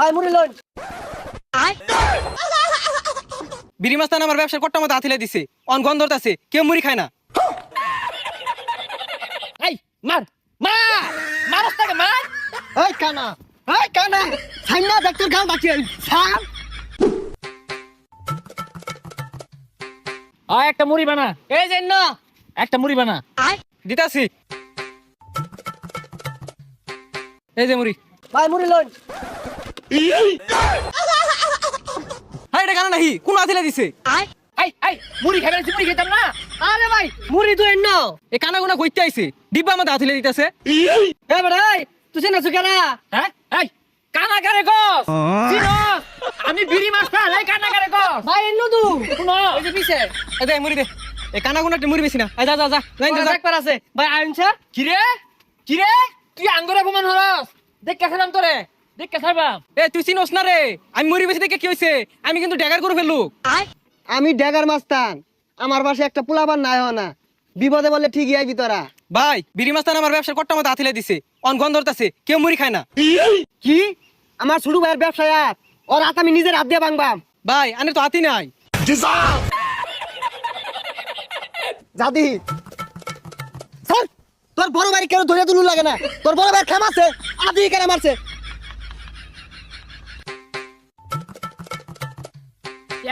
ভাই মুড়ি লন। বিড়ি মাস্তান আমার ব্যবসার কট্টা মতো আথিলে দিছে অন গন্ধ আছে কেউ মুড়ি খায় না। এই মার মার মারস তাকে মার। এই কানা সাইনা ডাক্তার গাল ডাকি সাম। একটা মুড়ি বানা, এই যে না একটা মুড়ি বানা। দিতাছি এই যে মুড়ি। ভাই মুড়ি লন। হ্যাঁ এটা কানা নাহি কোন আথিলে দিছে। এই মুড়ি খাবে না, মুড়ি খেতাম না। আরে ভাই মুড়ি তো এন্ন। এ কানা গুনা কইতে আইছে ডিব্বা মতো আথিলে দিতেছে। এ ভাই তুই চেনা সুকেনা। হ্যাঁ এই কানা কারে গস চিনস আমি বিড়ি মাস্টার। এই কানা কারে গস ভাই এন্ন তু শুনো ওই যে পিছে এই দে মুড়ি দে। এ কানা গুনা মুড়ি বেশি না। এই যা যা যা লাইন যা। একবার আছে ভাই আইনছা। কিরে কিরে তুই আঙ্গুর অপমান হরস। দেখ কেসালাম তোরে, দেখ কেসালাম। এ তুই চিনস না রে আমি মুড়ি বেশি দেখে কি হইছে আমি কিন্তু ড্যাগার করে ফেললু। আমি ড্যাগার মাস্তান আমার পাশে একটা পোলাবার নাই না বিপদে বললে ঠিকই আইবি তোরা। ভাই বিড়ি মাস্তান আমার ব্যবসার কট্টা মতো আথিলে দিছে অন গন্ধ আছে কেউ মুড়ি খায় না। কি আমার ছোট ভাইয়ের ব্যবসায় ওর হাত আমি নিজের হাত দিয়ে ভাঙবাম। ভাই আনে তো হাতি নাই। জাদি স্যার তোর বড় ভাই কেন ধরে তুলু লাগে না? তোর বড় ভাই খেম আছে আদি কেন মারছে?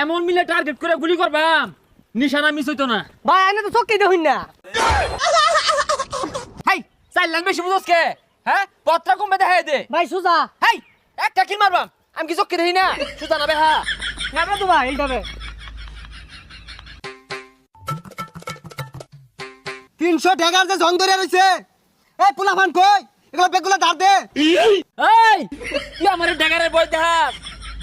এমন মিলে টার্গেট করে গুলি করবাম নিশানা মিস হইতো না। ভাই আইনে তো চক্কি দেখুন না। হাই চাইলাম বেশি বুঝোস কে? হ্যাঁ পত্রা কমবে দেখাই দে। ভাই সুজা হাই একটা কিল মারবাম আমি কি চক্কে দেখি না সুজা না বেহা। না তো ভাই এইভাবে 300 ড্যাগার যে জং ধরে রইছে। এই পোলাপান কই এগুলা বেগুলা ধার দে। এই তুই আমার ড্যাগারের বই দেখাস।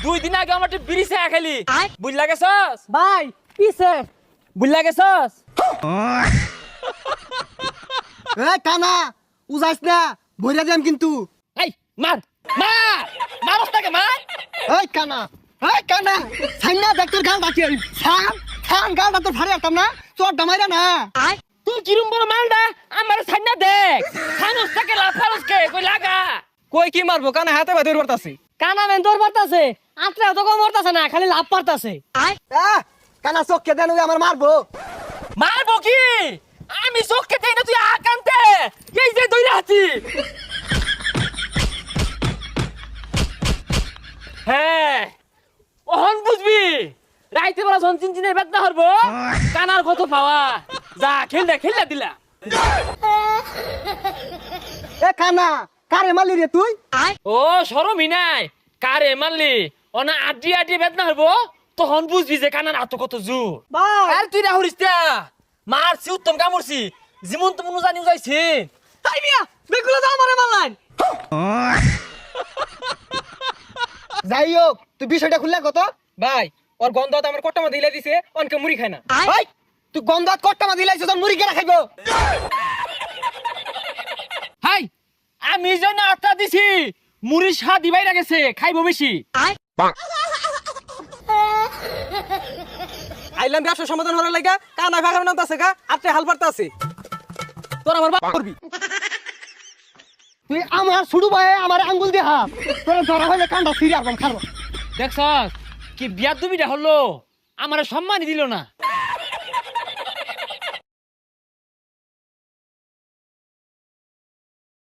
2 দিন আগে আমার বিড়ি চা খেলি বুঝলা গেছস? ভাই পিছে বুঝলা গেছস? এই কানা উজাইস না ভইরা দিম কিন্তু। এই মার মার মারস তাকে মার। এই কানা সাইনা ডাক্তার গাল ডাকি সাম সাম গালটা তো ভারী আতাম না তোর ডামাইরা না। তুই কিরম বড় মালডা আমার সাইনা দেখ খানস তাকে লাফারস কে কই লাগা। কই কি মারবো কানা হাতে ভাই দৌড় পড়তাছে। কানা মেন তোর পারতাছে আত্রা তো কম মরতাছে না খালি লাভ পারতাছে। কানা চোখকে দেন ওই আমার মারবো। মারবো কি আমি চোখকে দেই না তুই আকান্তে এই যে দইরা আছি। হ্যাঁ ওহন বুঝবি রাইতে বেলা যখন চিনচিনের বেদনা হরবো কানার কত পাওয়া যা খেললা দিলা। এ কানা কারে মারলি রে তুই? ও শরমই নাই কারে মারলি অনা আড্ডি আড্ডি বেদনা হরবো তখন বুঝবি যে কানার আত কত জোর। ভাই আর তুই রাহুরিস তা মারছি উত্তম কামড়ছি যেমন তো মনে জানি যাইছি। তাই মিয়া বেগুলা দাও আমারে মারলাইন। যাই হোক তুই বিষয়টা খুললা কত? ভাই ওর গন্ধ আমার কট্টা মতো দিলে দিছে অনকে মুড়ি খায় না। ভাই তুই গন্ধাত কট্টা মা দিলাইছ তোর মুড়ি কেনা খাইবো? হাই আমি যেন আত্মা দিছি মুড়ি স্বাদ দিবাই গেছে খাইবো বেশি। আইলাম ব্যবসা সমাধান হওয়ার লাগা কানা ফাঁকার নাম আছে গা আপনি হাল পারতা আছে তোর আমার বাপ করবি। তুই আমার ছোট ভাই আমার আঙ্গুল দিয়ে হাত তোর ধরা হইলে কান্ডা ফিরে আসবাম খাবো। দেখছস কি বিয়ার দুবিটা হলো আমারে সম্মানই দিল না।